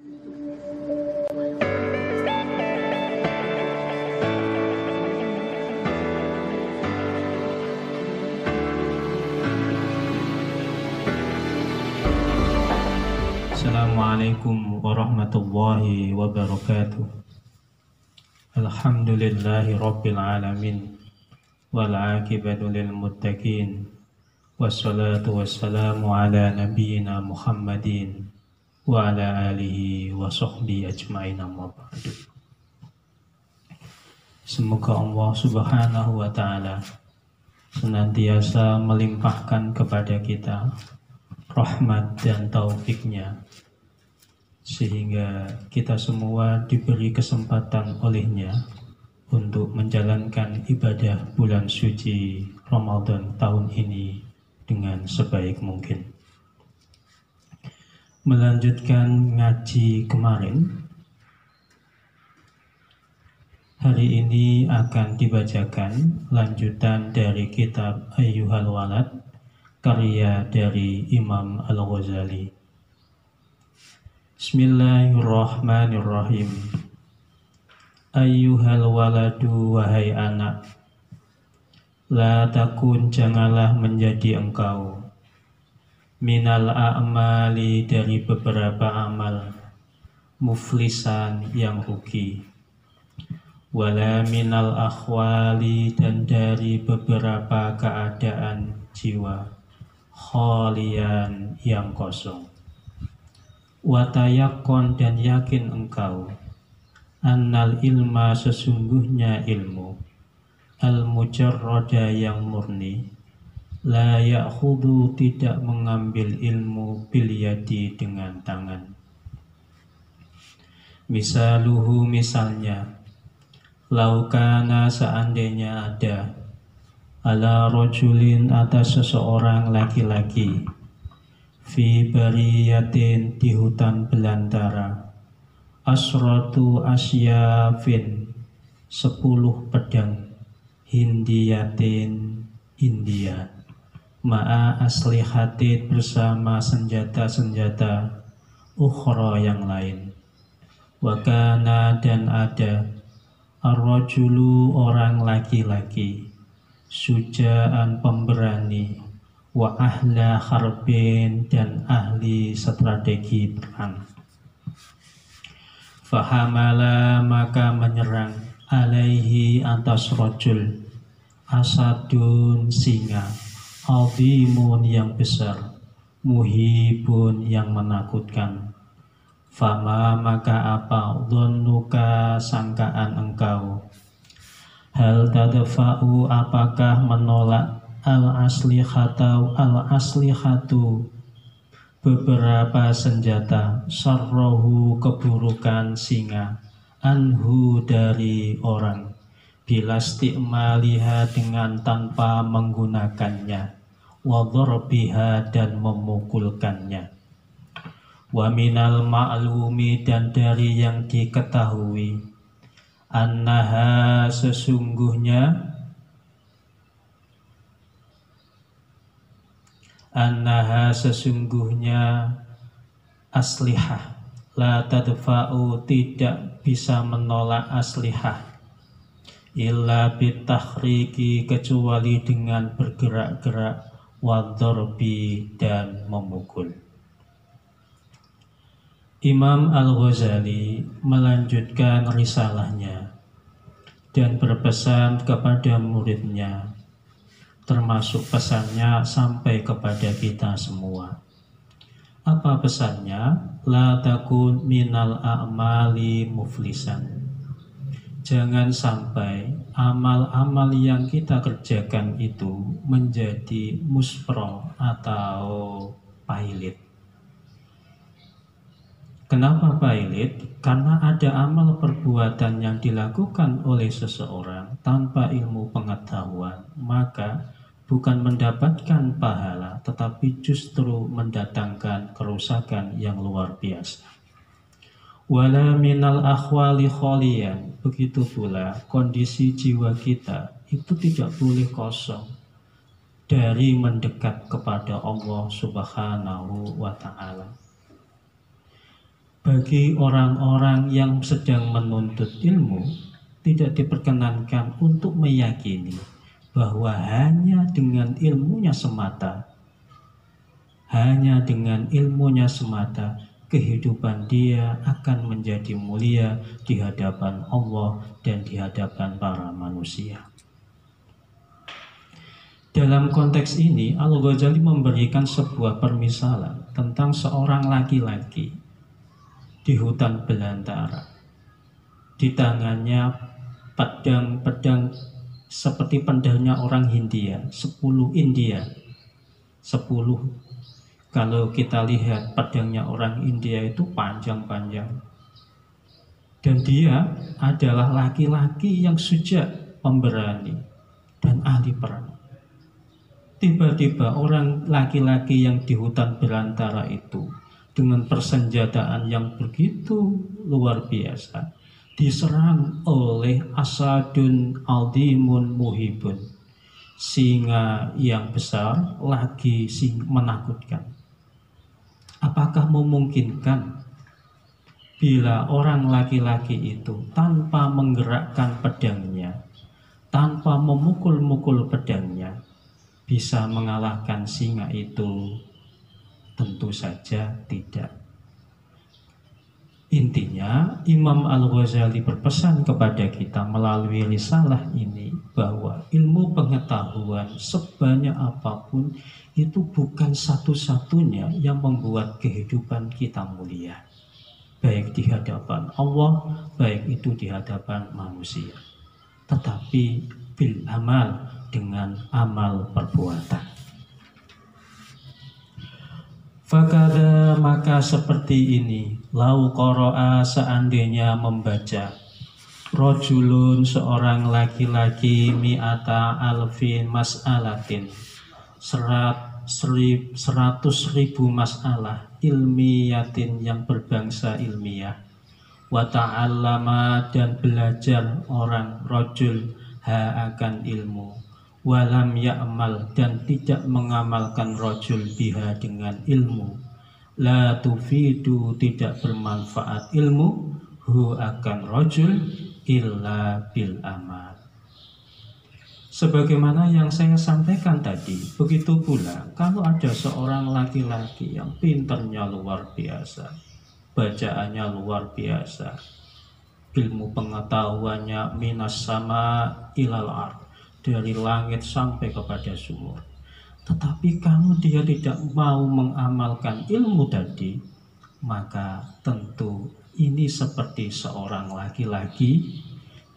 Assalamualaikum warahmatullahi wabarakatuh. Alhamdulillahi rabbil alamin, wal aqibatu lil muttaqin, wassalatu wassalamu ala nabiyyina Muhammadin wa ala alihi wa sahbihi ajma'in, amma ba'du. Semoga Allah subhanahu wa ta'ala senantiasa melimpahkan kepada kita rahmat dan taufiknya, sehingga kita semua diberi kesempatan olehnya untuk menjalankan ibadah bulan suci Ramadan tahun ini dengan sebaik mungkin. Melanjutkan ngaji kemarin, hari ini akan dibacakan lanjutan dari kitab Ayyuhal Walad, karya dari Imam Al-Ghazali. Bismillahirrahmanirrahim. Ayyuhal waladu, wahai anak, la takun, janganlah menjadi engkau, minal a'mali, dari beberapa amal, muflisan, yang rugi, wala minal akhwali, dan dari beberapa keadaan jiwa, khalian, yang kosong. Watayakon, dan yakin engkau, annal ilma, sesungguhnya ilmu, al-mujarrada, yang murni, la ya'khudhu, tidak mengambil ilmu, bil yadi, dengan tangan. Misaluhu, misalnya, laukana, seandainya ada, ala rojulin, atas seseorang laki-laki, fi bariyatin, di hutan belantara, asratu asyafin, 10 pedang, hindiyatin, India, ma'a aslihatin, bersama senjata-senjata, ukhra, yang lain. Wakana, dan ada, ar-rajulu, orang laki-laki, sujaan, pemberani, wa ahla harbin, dan ahli strategi perang. Fahamala, maka menyerang, alaihi, atas rajul, asadun, singa, azimun, yang besar, muhibun, yang menakutkan. Fama, maka apa, dhannuka, sangkaan engkau, hal tadfa'u, apakah menolak, al-aslihatu, beberapa senjata, sarrohu, keburukan singa, anhu, dari orang, bilastikmaliha, dengan tanpa menggunakannya, wadharbiha, dan memukulkannya. Wa minal ma'lumi, dan dari yang diketahui, annaha, sesungguhnya, aslihah, la tadfa'u, tidak bisa menolak aslihah, illa bitahriki, kecuali dengan bergerak-gerak, wadharbi, dan memukul. Imam Al-Ghazali melanjutkan risalahnya dan berpesan kepada muridnya, termasuk pesannya sampai kepada kita semua. Apa pesannya? La takun minal a'mali muflisan. Jangan sampai amal-amal yang kita kerjakan itu menjadi muspro, atau pailit. Kenapa pailit? Karena ada amal perbuatan yang dilakukan oleh seseorang tanpa ilmu pengetahuan, maka bukan mendapatkan pahala, tetapi justru mendatangkan kerusakan yang luar biasa. Wala minal akhwali kholian, begitu pula kondisi jiwa kita itu tidak boleh kosong dari mendekat kepada Allah Subhanahu wa ta'ala. bagi orang-orang yang sedang menuntut ilmu tidak diperkenankan untuk meyakini bahwa hanya dengan ilmunya semata kehidupan dia akan menjadi mulia di hadapan Allah dan di hadapan para manusia. Dalam konteks ini, Al-Ghazali memberikan sebuah permisalan tentang seorang laki-laki di hutan belantara. Di tangannya pedang seperti pedangnya orang Hindia, 10 India. 10. Kalau kita lihat pedangnya orang India itu panjang-panjang. Dan dia adalah laki-laki yang suja, pemberani, dan ahli perang. Tiba-tiba orang laki-laki yang di hutan belantara itu dengan persenjataan yang begitu luar biasa diserang oleh asadun aldimun muhibun, singa yang besar lagi menakutkan. Apakah memungkinkan bila orang laki-laki itu tanpa menggerakkan pedangnya, tanpa memukul-mukul pedangnya, bisa mengalahkan singa itu? Tentu saja tidak. Intinya, Imam Al-Ghazali berpesan kepada kita melalui risalah ini bahwa ilmu pengetahuan sebanyak apapun itu bukan satu-satunya yang membuat kehidupan kita mulia, baik di hadapan Allah, baik itu di hadapan manusia, tetapi bil amal, dengan amal perbuatan. Fakada, maka seperti ini, lau qara'a, seandainya membaca, rojulun, seorang laki-laki, mi'ata alfin mas'alatin, 100.000 masalah ilmiyatin yang berbangsa ilmiah, wa ta'allama, dan belajar orang rojul akan ilmu, walam ya'mal, dan tidak mengamalkan rojul biha dengan ilmu, la tufidu, tidak bermanfaat ilmu, hu akan rojul, illa bil amal. Sebagaimana yang saya sampaikan tadi, begitu pula kalau ada seorang laki-laki yang pintarnya luar biasa, bacaannya luar biasa, ilmu pengetahuannya minas sama ilal ard, dari langit sampai kepada sumur, tetapi kalau dia tidak mau mengamalkan ilmu tadi, maka tentu ini seperti seorang laki-laki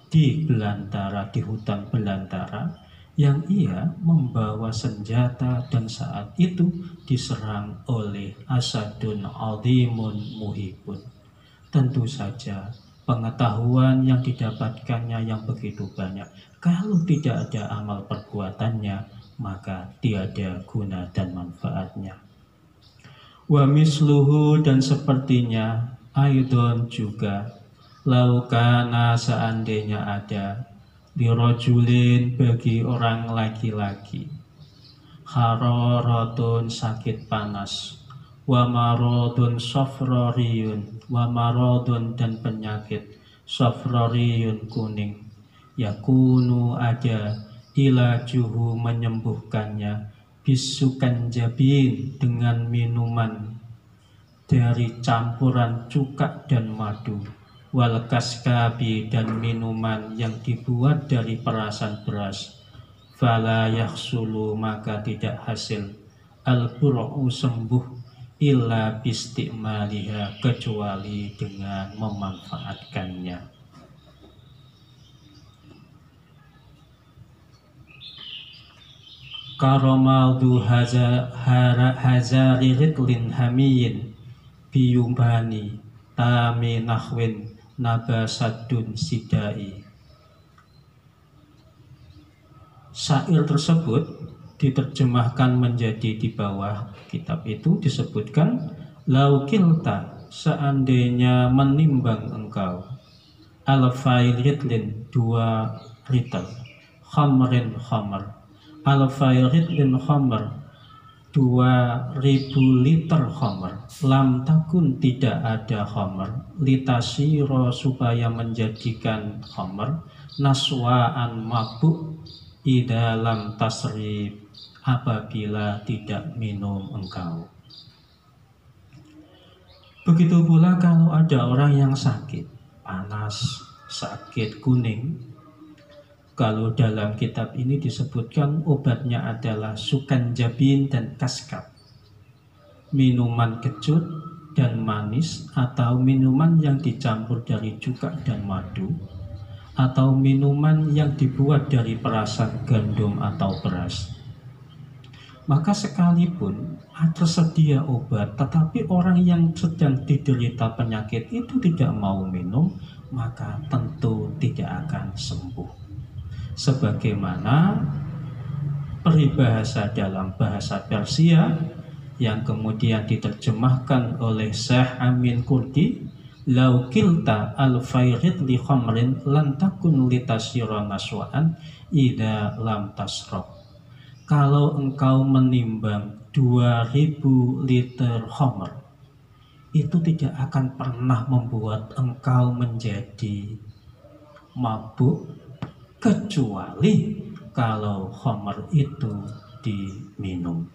di belantara, di hutan belantara, yang ia membawa senjata dan saat itu diserang oleh asadun aldimun muhibun. Tentu saja pengetahuan yang didapatkannya yang begitu banyak, kalau tidak ada amal perbuatannya, maka tiada guna dan manfaatnya. Wa misluhu, dan sepertinya, aidon juga, laukana, seandainya ada, dirojulin, bagi orang laki-laki, harorotun, sakit panas, wa marodun sofroriyun, wa marodun, dan penyakit sofroriyun, kuning, yakunu, ada, ilajuhu, menyembuhkannya, bisukan jabin, dengan minuman dari campuran cuka dan madu, wal kaskabi, dan minuman yang dibuat dari perasan beras, fala yakhsulu, maka tidak hasil, al-bur'u, sembuh, illa bistikmaliha, kecuali dengan memanfaatkannya. Karomaldu hazari ritlin hamiyin biyumbani tami nahwin nabasadun sidai. Syair tersebut diterjemahkan menjadi di bawah kitab itu disebutkan, laukilta, seandainya menimbang engkau, alfail ritlin, 2 ritel, khamrin khamr, alfail ritlin khamr, 2000 liter khamr, lam takun tidak ada khamr, litasiro supaya menjadikan khamr, naswaan mabuk, ida lam tasrib apabila tidak minum engkau. Begitu pula kalau ada orang yang sakit, panas, sakit kuning, kalau dalam kitab ini disebutkan obatnya adalah sukanjabin dan kaskap. Minuman kecut dan manis, atau minuman yang dicampur dari cuka dan madu, atau minuman yang dibuat dari perasan gandum atau beras. Maka sekalipun tersedia obat, tetapi orang yang sedang diderita penyakit itu tidak mau minum, maka tentu tidak akan sembuh. Sebagaimana peribahasa dalam bahasa Persia yang kemudian diterjemahkan oleh Syekh Amin Kurdi, lau kilta al-fairid li khamrin lan takun litasira naswaan idza lam tasrab. Kalau engkau menimbang 2000 liter khamr, itu tidak akan pernah membuat engkau menjadi mabuk, kecuali kalau khamr itu diminum.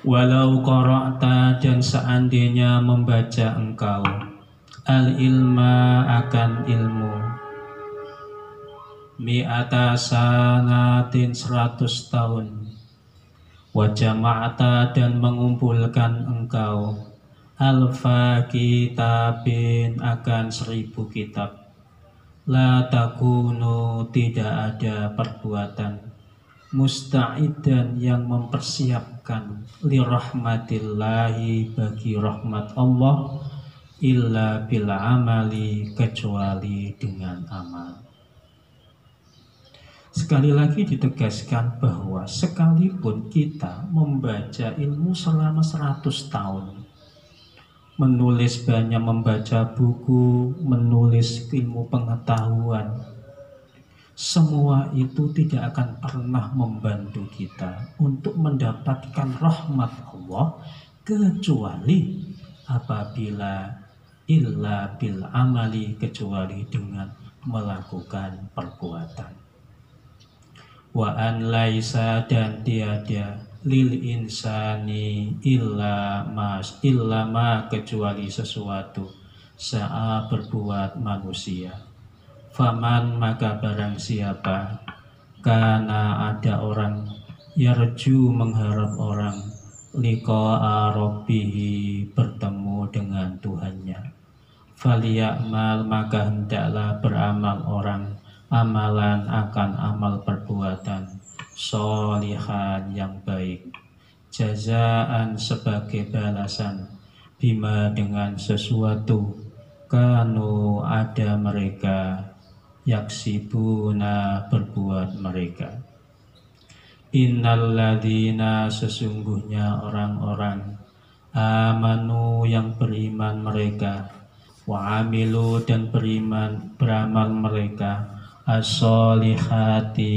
Walau qara'ta, dan seandainya membaca engkau, al-ilma akan ilmu, mi'ata sanatin 100 tahun, wa jama'ata, dan mengumpulkan engkau, alfa kitabin akan 1000 kitab, la takunu tidak ada perbuatan, musta'idan yang mempersiapkan, li rahmatillahi bagi rahmat Allah, illa bil amali kecuali dengan amal. Sekali lagi ditegaskan bahwa sekalipun kita membaca ilmu selama 100 tahun, menulis banyak, membaca buku, menulis ilmu pengetahuan, semua itu tidak akan pernah membantu kita untuk mendapatkan rahmat Allah, kecuali apabila illa bil amali, kecuali dengan melakukan perbuatan. Wa an laisa, dan tiada lil insani illa ma kecuali sesuatu sa'a berbuat manusia. Faman maka barang siapa, karena ada orang yarju mengharap orang, liqa'a rabbihi bertemu dengan Tuhannya, faliya'mal maka hendaklah beramal orang, amalan akan amal perbuatan, sholihan yang baik, jazaan sebagai balasan, bima dengan sesuatu, kanu ada mereka, yaksibuna berbuat mereka. Innalladzina sesungguhnya orang-orang, amanu yang beriman mereka, wa amilu dan beramal mereka, as-solihati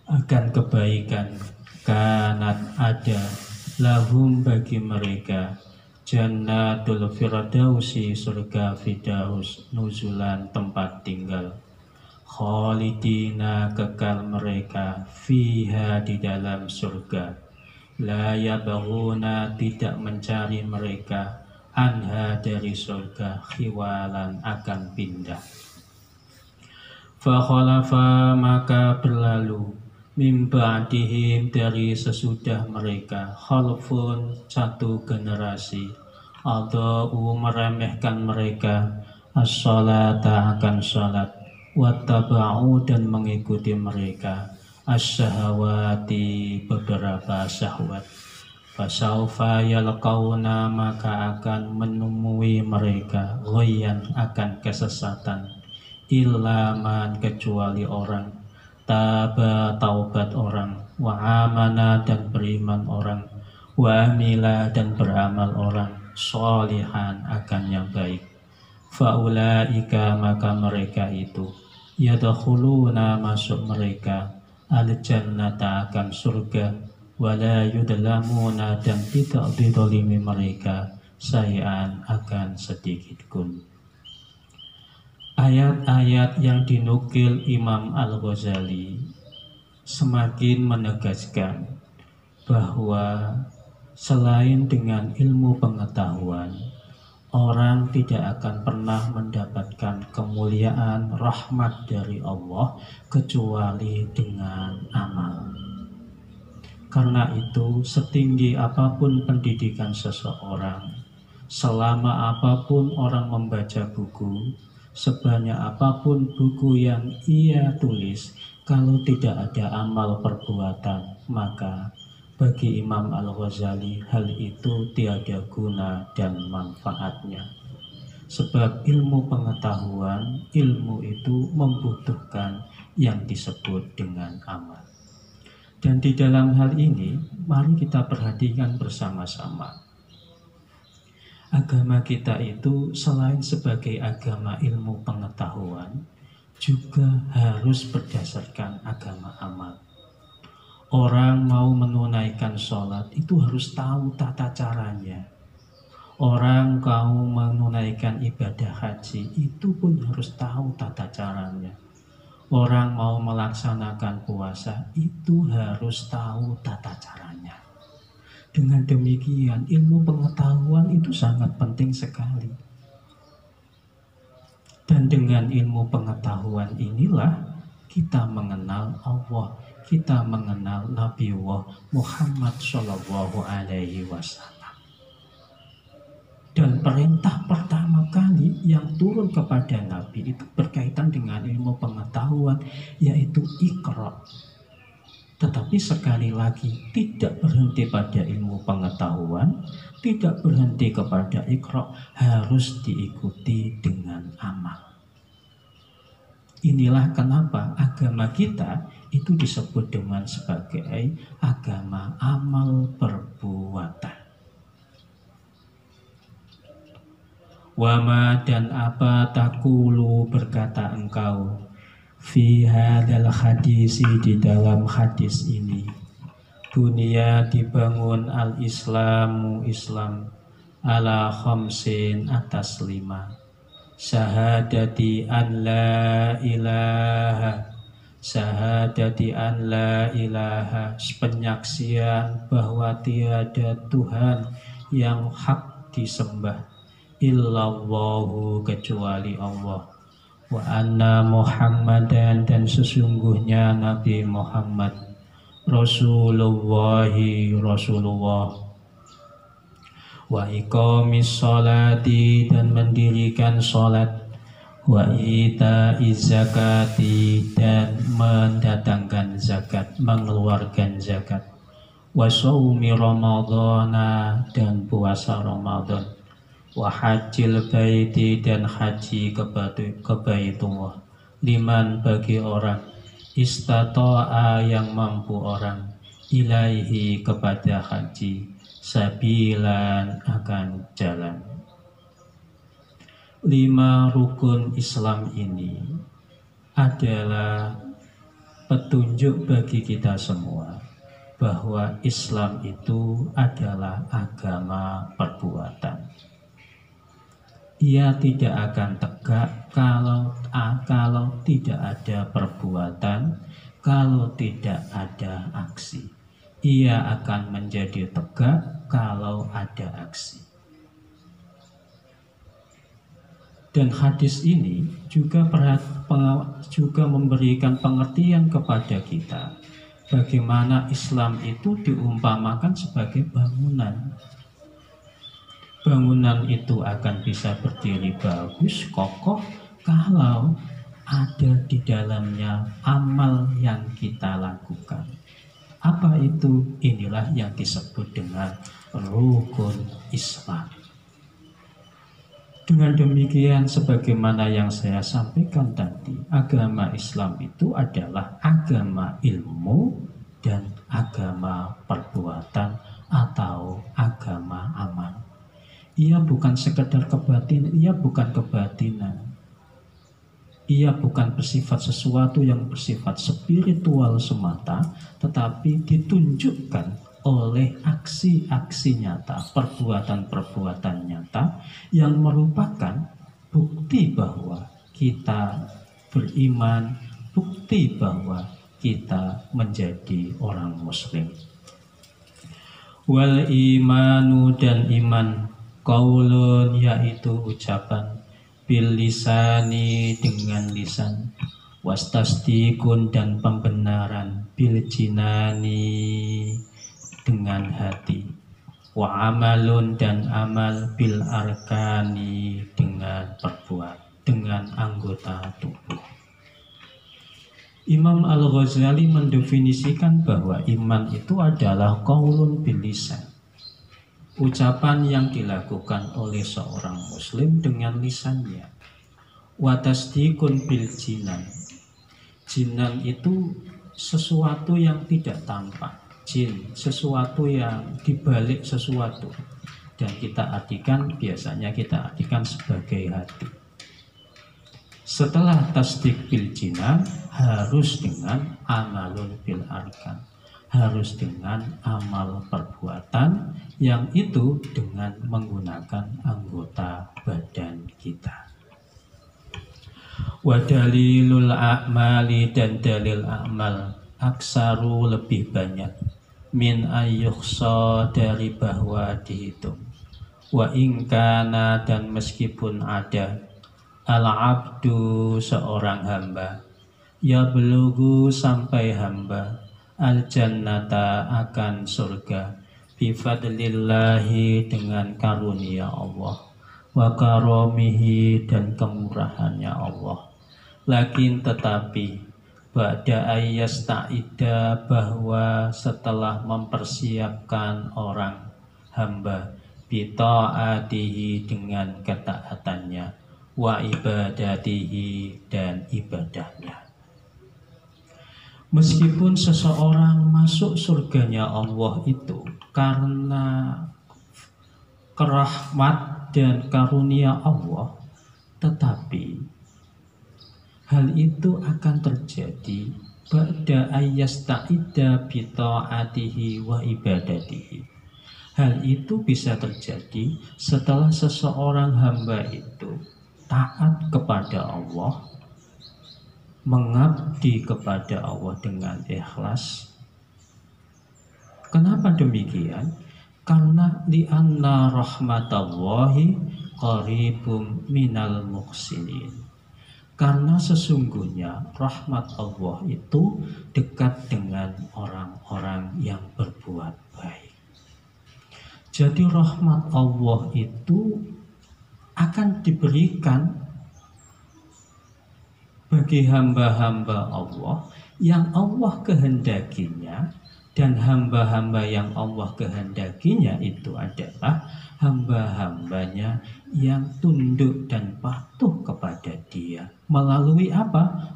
akan kebaikan, kanat ada, lahum bagi mereka, jannatul firdausi surga firdaus, nuzulan tempat tinggal, khalidina kekal mereka, fiha di dalam surga, la yabghuna tidak mencari mereka, anha dari surga, khiwalan akan pindah. Fa khalafa maka berlalu, mim ba'dihim dari sesudah mereka, khalfun satu generasi, adau meremehkan mereka, as-salata akan salat, wattaba'u dan mengikuti mereka, as-syahawati beberapa syahwat, fasaufa yalqauna maka akan menemui mereka, ghayyan akan kesesatan, illa man kecuali orang, taba taubat orang, wa amana dan beriman orang, wa amila dan beramal orang, sholihan akan yang baik, faulaika maka mereka itu, yadkhuluna masuk mereka, al-jannata akan surga, wala yudlamuna dan tidak didolimi mereka sayaan akan sedikit pun. Ayat-ayat yang dinukil Imam Al-Ghazali semakin menegaskan bahwa selain dengan ilmu pengetahuan, orang tidak akan pernah mendapatkan kemuliaan rahmat dari Allah kecuali dengan amal. Karena itu, setinggi apapun pendidikan seseorang, selama apapun orang membaca buku, sebanyak apapun buku yang ia tulis, kalau tidak ada amal perbuatan, maka bagi Imam Al-Ghazali hal itu tiada guna dan manfaatnya. Sebab ilmu pengetahuan, ilmu itu membutuhkan yang disebut dengan amal. Dan di dalam hal ini, mari kita perhatikan bersama-sama. Agama kita itu selain sebagai agama ilmu pengetahuan, juga harus berdasarkan agama amal. Orang mau menunaikan sholat itu harus tahu tata caranya. Orang mau menunaikan ibadah haji itu pun harus tahu tata caranya. Orang mau melaksanakan puasa itu harus tahu tata caranya. Dengan demikian, ilmu pengetahuan itu sangat penting sekali. Dan dengan ilmu pengetahuan inilah kita mengenal Allah, kita mengenal Nabi Muhammad Shallallahu Alaihi Wasallam. Dan perintah pertama kali yang turun kepada Nabi itu berkaitan dengan ilmu pengetahuan, yaitu Iqra. Tetapi sekali lagi tidak berhenti pada ilmu pengetahuan, tidak berhenti kepada Iqra, harus diikuti dengan amal. Inilah kenapa agama kita itu disebut dengan sebagai agama amal perbuatan. Wama dan apa takulu berkata engkau fi hadal hadisi di dalam hadis ini. Dunia dibangun al-islamu Islam ala khamsin atas 5. Syahadati an la ilaha, syahadati an la ilaha, penyaksian bahwa tiada Tuhan yang hak disembah illallahu kecuali Allah, wa anna Muhammadan dan sesungguhnya Nabi Muhammad Rasulullahi Rasulullah, wa iqamis sholati dan mendirikan sholat, wa itaiz zakati dan mendatangkan zakat, mengeluarkan zakat, wa shaumi ramadhana dan puasa Ramadan, wa hajjil baiti dan haji ke Baitullah, liman bagi orang istata'a yang mampu orang, ilaihi kepada haji, sabilan akan jalan. 5 rukun Islam ini adalah petunjuk bagi kita semua bahwa Islam itu adalah agama perbuatan. Ia tidak akan tegak kalau tidak ada perbuatan, kalau tidak ada aksi. Ia akan menjadi tegak kalau ada aksi. Dan hadis ini juga memberikan pengertian kepada kita bagaimana Islam itu diumpamakan sebagai bangunan. Bangunan itu akan bisa berdiri bagus, kokoh kalau ada di dalamnya amal yang kita lakukan. Apa itu? Inilah yang disebut dengan rukun Islam. Dengan demikian, sebagaimana yang saya sampaikan tadi, agama Islam itu adalah agama ilmu dan agama perbuatan atau agama amal. Ia bukan sekedar kebatinan, ia bukan kebatinan. Ia bukan bersifat sesuatu yang bersifat spiritual semata, tetapi ditunjukkan oleh aksi-aksi nyata, perbuatan-perbuatan nyata yang merupakan bukti bahwa kita beriman, bukti bahwa kita menjadi orang muslim. Wal imanu, dan iman, qaulun, yaitu ucapan, bil lisani, dengan lisan, wastasdiqun, dan pembenaran, bil jinani, dengan hati, wa amalun, dan amal, bil arkani, dengan dengan anggota tubuh. Imam Al-Ghazali mendefinisikan bahwa iman itu adalah qaulun bil lisan, ucapan yang dilakukan oleh seorang muslim dengan lisannya. Wa tasdiqun bil jinan, jinan itu sesuatu yang tidak tampak, jin sesuatu yang dibalik sesuatu, dan biasanya kita artikan sebagai hati. Setelah tasdik bil jinan, harus dengan amalun bil arkan, harus dengan amal perbuatan, yang itu dengan menggunakan anggota badan kita. Wa dalilul a'mali, dan dalil amal, aksaru, lebih banyak, min ayyukhsa, dari bahwa dihitung, wa ingkana, dan meskipun ada, al-abdu, seorang hamba, ya belugu, sampai hamba, al-jannata, akan surga, bifadlillahi, dengan karunia Allah, wa karomihi, dan kemurahannya Allah. Lakin tetapi, ba'da ayyasta'ida, bahwa setelah mempersiapkan orang hamba, bita'atihi, dengan ketaatannya, wa ibadatihi, dan ibadahnya. Meskipun seseorang masuk surganya Allah itu karena kerahmat dan karunia Allah, tetapi hal itu akan terjadi ba'da ayyasta'ida bita'atihi wa ibadatihi. Hal itu bisa terjadi setelah seseorang hamba itu taat kepada Allah, mengabdi kepada Allah dengan ikhlas. Kenapa demikian? Karena li'anna rahmatallahi qaribum minal muhsinin. Karena sesungguhnya rahmat Allah itu dekat dengan orang-orang yang berbuat baik. Jadi rahmat Allah itu akan diberikan bagi hamba-hamba Allah yang Allah kehendakinya, dan hamba-hamba yang Allah kehendakinya itu adalah hamba-hambanya yang tunduk dan patuh kepada Dia. Melalui apa?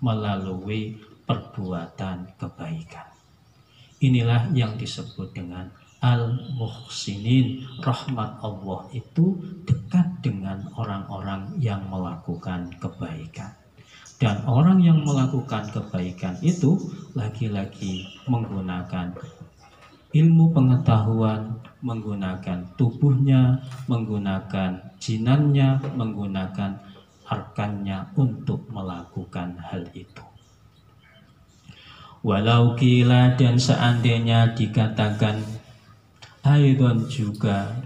Melalui perbuatan kebaikan. Inilah yang disebut dengan al-muhsinin. Rahmat Allah itu dekat dengan orang-orang yang melakukan kebaikan. Dan orang yang melakukan kebaikan itu lagi-lagi menggunakan ilmu pengetahuan, menggunakan tubuhnya, menggunakan jinannya, menggunakan arkannya untuk melakukan hal itu. Walau kila, dan seandainya dikatakan, aidon juga,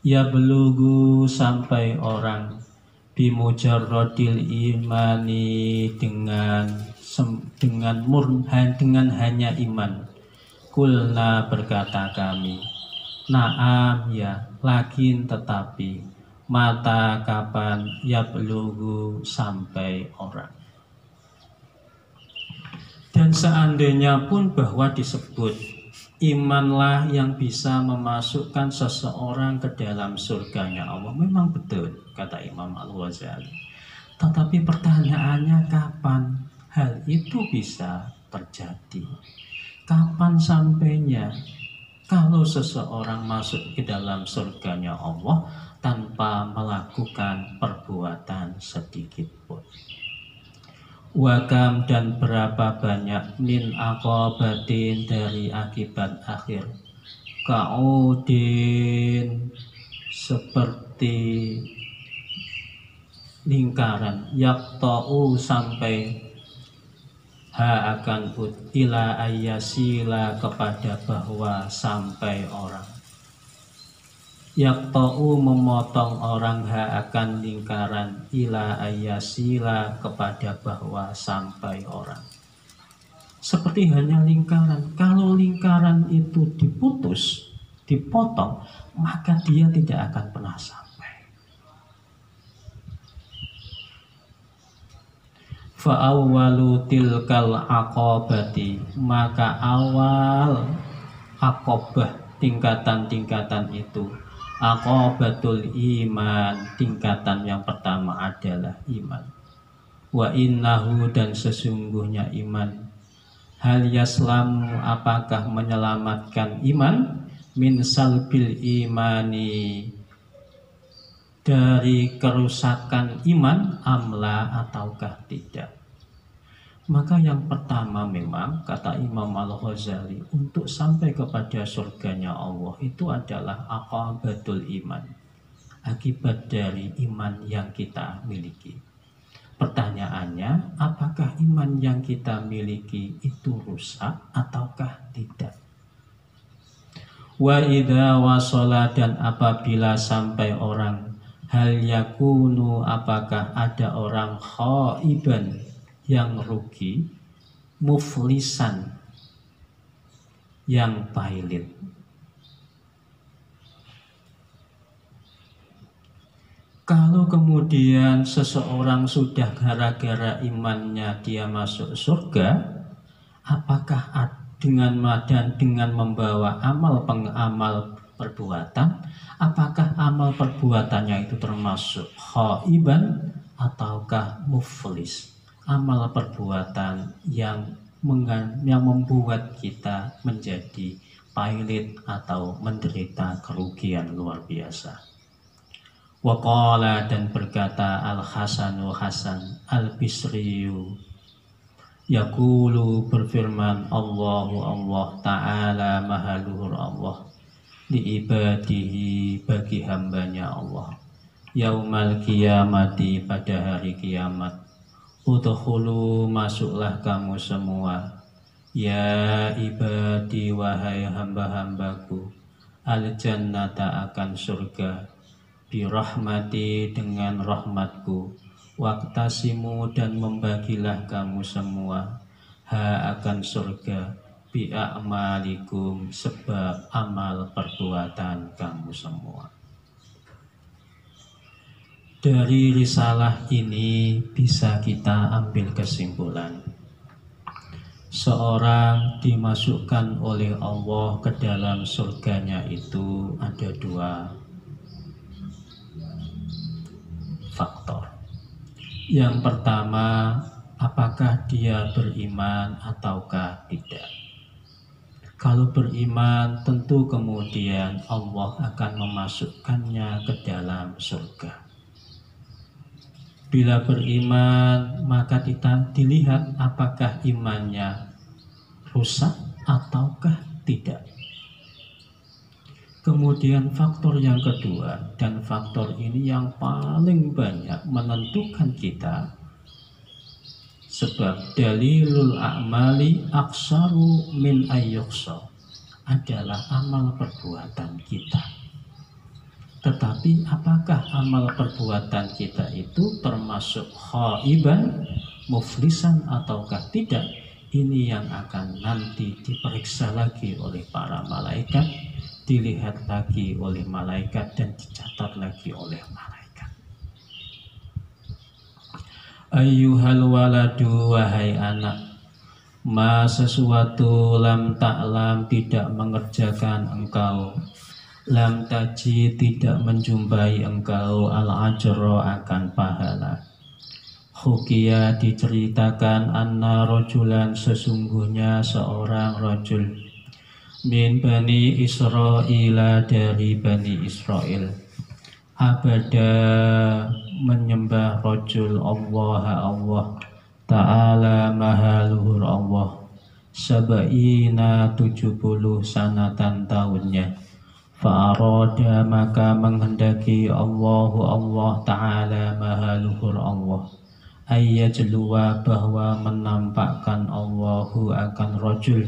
ya belugu, sampai orang, bimujarrodil imani, dengan hanya iman. Kulna, berkata kami, naam, ya, lakin tetapi, mata, kapan, ya belugu, sampai orang. Dan seandainya pun bahwa disebut imanlah yang bisa memasukkan seseorang ke dalam surganya Allah, memang betul, kata Imam Al-Ghazali. Tetapi pertanyaannya, kapan hal itu bisa terjadi? Kapan sampainya? kalau seseorang masuk ke dalam surganya Allah tanpa melakukan perbuatan sedikit pun. Wakam dan berapa banyak min aqabatin dari akibat akhir, kaudin seperti lingkaran, yakta'u sampai ha akan ila ayasila kepada bahwa sampai orang, yakta'u memotong orang ha akan lingkaran ila ayasila kepada bahwa sampai orang. Seperti hanya lingkaran, kalau lingkaran itu diputus, dipotong, maka dia tidak akan pernah sampai. Fa'awwalu tilkal aqobati, maka awal aqobah, tingkatan-tingkatan itu, aqobatul iman, tingkatan yang pertama adalah iman. Wa innahu, dan sesungguhnya iman, hal yaslamu, apakah menyelamatkan iman, min salbil imani, dari kerusakan iman, amla ataukah tidak. Maka yang pertama memang kata Imam Al-Ghazali, untuk sampai kepada surganya Allah itu adalah aqabatul iman, akibat dari iman yang kita miliki. Pertanyaannya, apakah iman yang kita miliki itu rusak ataukah tidak? Wa idza wasala, dan apabila sampai orang, hal yakunu, apakah ada orang khaiban yang rugi, muflisan yang pailit. Kalau kemudian seseorang sudah gara-gara imannya dia masuk surga, apakah dengan membawa amal perbuatan, apakah amal perbuatannya itu termasuk khaiban ataukah muflis, amal perbuatan yang membuat kita menjadi pailit atau menderita kerugian luar biasa. Waqala, dan berkata Al-Hasanu Hasan Al-Bisriyu, yaqulu, berfirman Allah Ta'ala, maha luhur Allah, li ibadihi, bagi hambanya Allah, yaumal qiyamati, pada hari kiamat, udkhulu, masuklah kamu semua, ya ibadi, wahai hamba-hambaku, al-jannata, akan surga, birahmati, dengan rahmatku, waktasimu, dan membagilah kamu semua, ha, akan surga, bi'a'malikum, sebab amal perbuatan kamu semua. Dari risalah ini bisa kita ambil kesimpulan, seorang dimasukkan oleh Allah ke dalam surganya itu ada dua faktor. Yang pertama, apakah dia beriman ataukah tidak. Kalau beriman, tentu kemudian Allah akan memasukkannya ke dalam surga. Bila beriman, maka kita dilihat apakah imannya rusak ataukah tidak. Kemudian faktor yang kedua, dan faktor ini yang paling banyak menentukan kita, sebab dalilul a'mali aksaru min ayyuqsa, adalah amal perbuatan kita. Tetapi apakah amal perbuatan kita itu termasuk khaiban, muflisan ataukah tidak? Ini yang akan nanti diperiksa lagi oleh para malaikat, dilihat lagi oleh malaikat, dan dicatat lagi oleh malaikat. Ayyuhal waladu, wahai anak, ma sesuatu lam ta'lam, tidak mengerjakan engkau, lam taji, tidak menjumpai engkau, al-ajro, akan pahala. Hukia, diceritakan, anna rojulan, sesungguhnya seorang rojul, min Bani Israil, dari Bani Israel. Abada, menyembah rajul Allah Ta'ala maha luhur Allah, sab'ina 70 sanatan tahunnya. Fa'arada, maka menghendaki Allah Ta'ala maha luhur Allah, ayyajluwa, bahwa menampakkan Allahu akan rajul,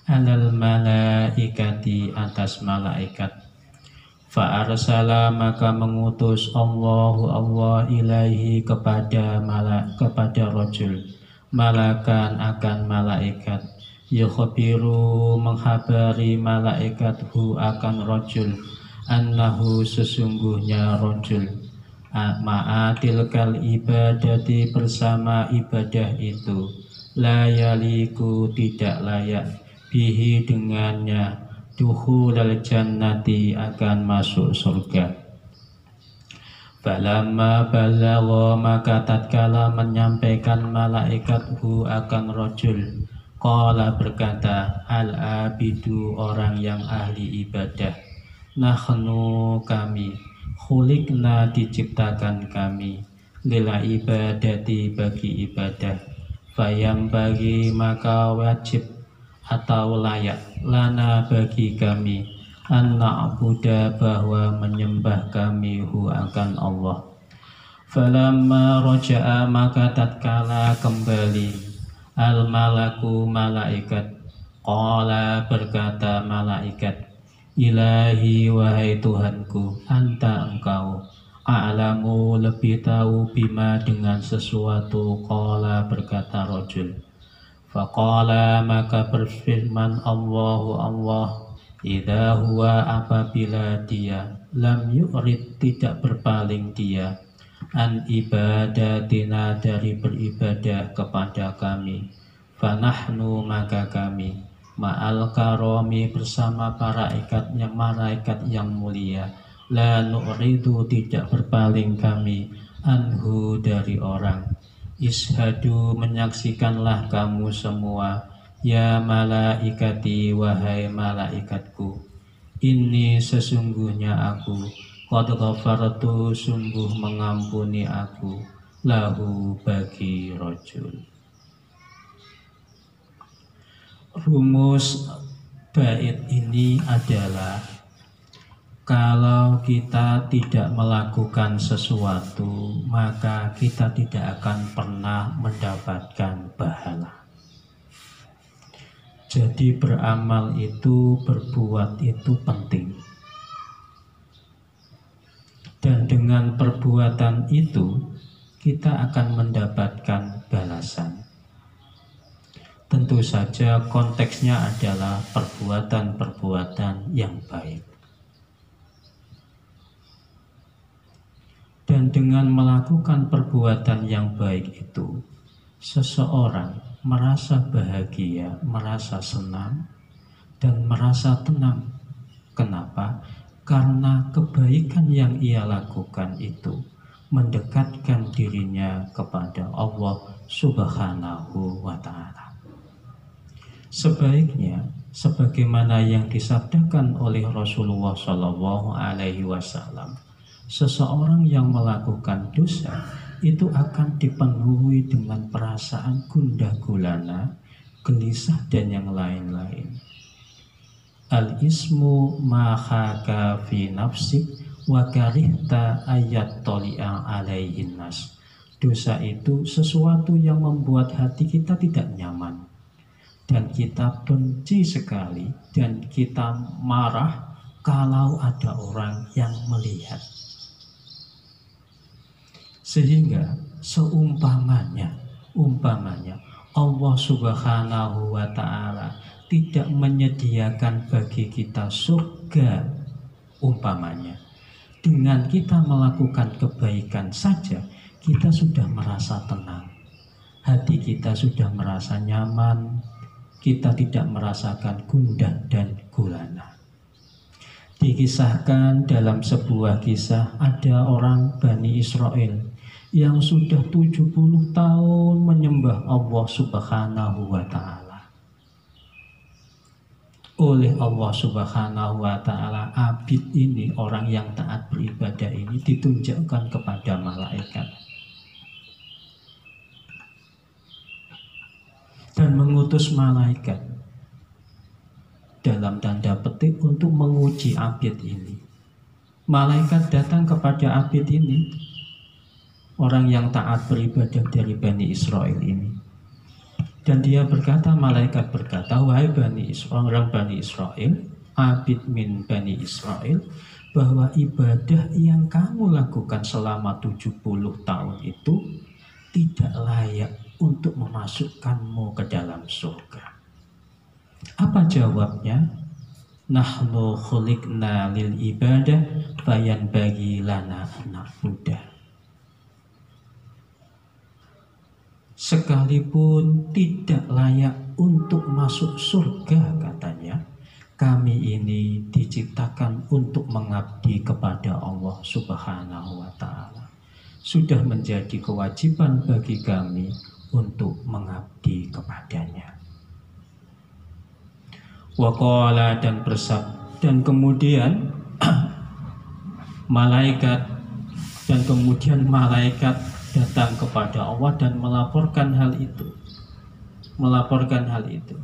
alal malaikati, atas malaikat. Fa'arsala, maka mengutus Allah ilaihi, kepada rajul, malakan, akan malaikat, yukhbiru, menghabari malaikathu akan rajul, annahu, sesungguhnya rajul, ma'atilkal ibadati, bersama ibadah itu, la yaliku, tidak layak, bihi, dengannya, dukhulal jannati, akan masuk surga. Falamma balagha, maka tatkala menyampaikan malaikathu akan rajul, qala, berkata, al-abidu, orang yang ahli ibadah, nahnu, kami, khuliqna, diciptakan kami, lila ibadati, bagi ibadah, fayam, bagi, maka wajib atau layak, lana, bagi kami, an na'buda, bahwa menyembah kami hu, akan Allah. Falamma roja'a, maka tatkala kembali, al malaku, malaikat, qala, berkata malaikat, ilahi, wahai Tuhanku, anta, engkau, a'lamu, lebih tahu, bima, dengan sesuatu, qala, berkata rajul. Faqala, maka berfirman Allah, idza huwa, apabila dia, lam yu'rid, tidak berpaling dia, an ibadatina, dari beribadah kepada kami, fanahnu, maka kami, ma'al karomi, bersama malaikat yang mulia, la nu'ridu, tidak berpaling kami, anhu, dari orang. Ishadu, menyaksikanlah kamu semua, ya malaikati, wahai malaikatku, ini sesungguhnya aku, qad ghafartu, sungguh mengampuni aku, lahu, bagi rajul. Rumus bait ini adalah, kalau kita tidak melakukan sesuatu, maka kita tidak akan pernah mendapatkan pahala. Jadi beramal itu, berbuat itu penting. Dan dengan perbuatan itu, kita akan mendapatkan balasan. Tentu saja konteksnya adalah perbuatan-perbuatan yang baik. Dan dengan melakukan perbuatan yang baik itu, seseorang merasa bahagia, merasa senang, dan merasa tenang. Kenapa? Karena kebaikan yang ia lakukan itu mendekatkan dirinya kepada Allah Subhanahu wa Ta'ala. Sebaiknya, sebagaimana yang disabdakan oleh Rasulullah Shallallahu Alaihi Wasallam, seseorang yang melakukan dosa itu akan dipenuhi dengan perasaan gundah gulana, gelisah, dan yang lain-lain. Al-ismu ma khaka fi nafsik wa karihta ayat toli'a alaihin nas. Dosa itu sesuatu yang membuat hati kita tidak nyaman, dan kita benci sekali, dan kita marah kalau ada orang yang melihat. Sehingga seumpamanya Allah Subhanahu wa Ta'ala tidak menyediakan bagi kita surga, umpamanya dengan kita melakukan kebaikan saja kita sudah merasa tenang, hati kita sudah merasa nyaman, kita tidak merasakan gundah dan gulana. Dikisahkan dalam sebuah kisah, ada orang Bani Israel yang sudah 70 tahun menyembah Allah Subhanahu wa Ta'ala. oleh Allah Subhanahu wa Ta'ala, abid ini, orang yang taat beribadah ini, ditunjukkan kepada malaikat dan mengutus malaikat dalam tanda petik untuk menguji abid ini. Malaikat datang kepada abid ini, orang yang taat beribadah dari Bani Israel ini, dan dia berkata, malaikat berkata, wahai orang Bani Israel, abid min Bani Israel, bahwa ibadah yang kamu lakukan selama 70 tahun itu tidak layak untuk memasukkanmu ke dalam surga. Apa jawabnya? Nahnu khuliqna lil ibadah bayan bagi lana na'budah. Sekalipun tidak layak untuk masuk surga, katanya, kami ini diciptakan untuk mengabdi kepada Allah Subhanahu wa Ta'ala. Sudah menjadi kewajiban bagi kami untuk mengabdi kepadanya. Waqala, dan kemudian malaikat datang kepada Allah dan melaporkan hal itu.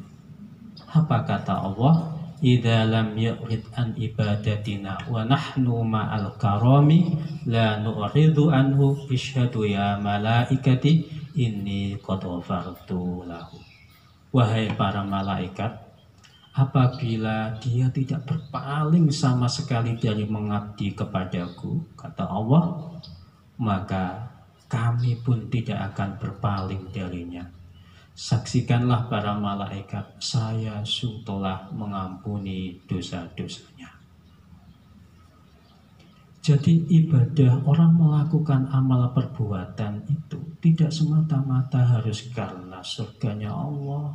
Apa kata Allah? Idza lam yurid an ibadatina wa nahnu ma'al karami la nu'ridu anhu ishhadu ya malaikati inni qad ghafartu lahu. Wahai para malaikat, apabila dia tidak berpaling sama sekali dari mengabdi kepadaku, kata Allah, maka kami pun tidak akan berpaling darinya. Saksikanlah para malaikat, saya telah mengampuni dosa-dosanya. Jadi ibadah, orang melakukan amal perbuatan itu tidak semata-mata harus karena surganya Allah,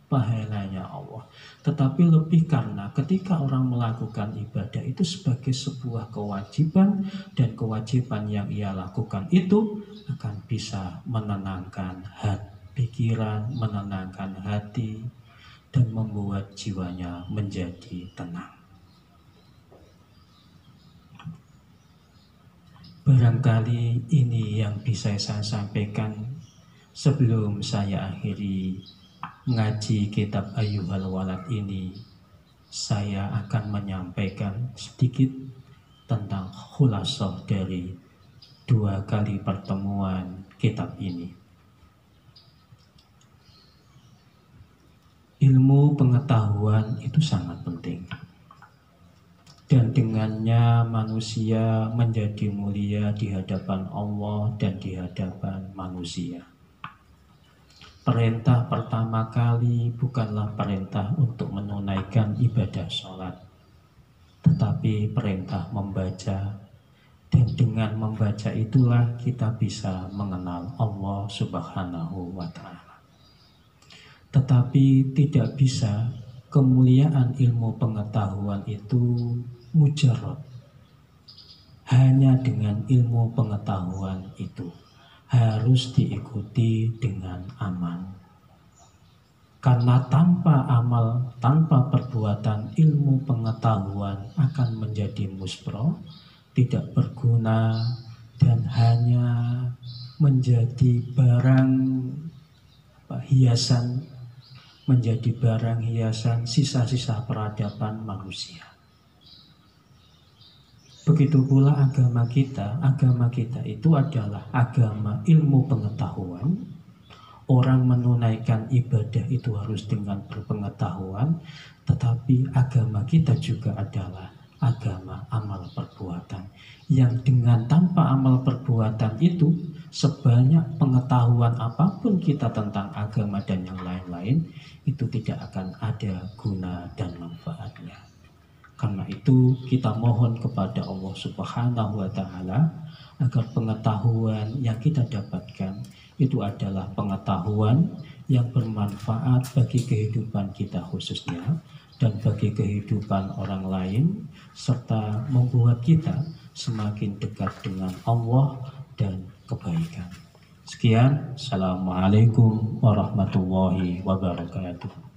pahalanya Allah, tetapi lebih karena ketika orang melakukan ibadah itu sebagai sebuah kewajiban, dan kewajiban yang ia lakukan itu akan bisa menenangkan pikiran, menenangkan hati, dan membuat jiwanya menjadi tenang. Barangkali ini yang bisa saya sampaikan sebelum saya akhiri ngaji kitab Ayyuhal Walad ini. Saya akan menyampaikan sedikit tentang khulasah dari 2 kali pertemuan kitab ini. Ilmu pengetahuan itu sangat penting, dan dengannya manusia menjadi mulia di hadapan Allah dan di hadapan manusia. Perintah pertama kali bukanlah perintah untuk menunaikan ibadah sholat, tetapi perintah membaca. Dan dengan membaca itulah kita bisa mengenal Allah Subhanahu wa Ta'ala. Tetapi tidak bisa kemuliaan ilmu pengetahuan itu mujarrad. Hanya dengan ilmu pengetahuan itu harus diikuti dengan amal. Karena tanpa amal, tanpa perbuatan, ilmu pengetahuan akan menjadi muspro, tidak berguna, dan hanya menjadi barang hiasan, sisa-sisa peradaban manusia. Begitu pula agama kita itu adalah agama ilmu pengetahuan. Orang menunaikan ibadah itu harus dengan berpengetahuan, tetapi agama kita juga adalah agama amal perbuatan, yang dengan tanpa amal perbuatan itu, sebanyak pengetahuan apapun kita tentang agama dan yang lain-lain, itu tidak akan ada guna dan manfaatnya. Karena itu kita mohon kepada Allah Subhanahu wa Ta'ala agar pengetahuan yang kita dapatkan itu adalah pengetahuan yang bermanfaat bagi kehidupan kita khususnya, dan bagi kehidupan orang lain, serta membuat kita semakin dekat dengan Allah dan kebaikan. Sekian, Assalamualaikum warahmatullahi wabarakatuh.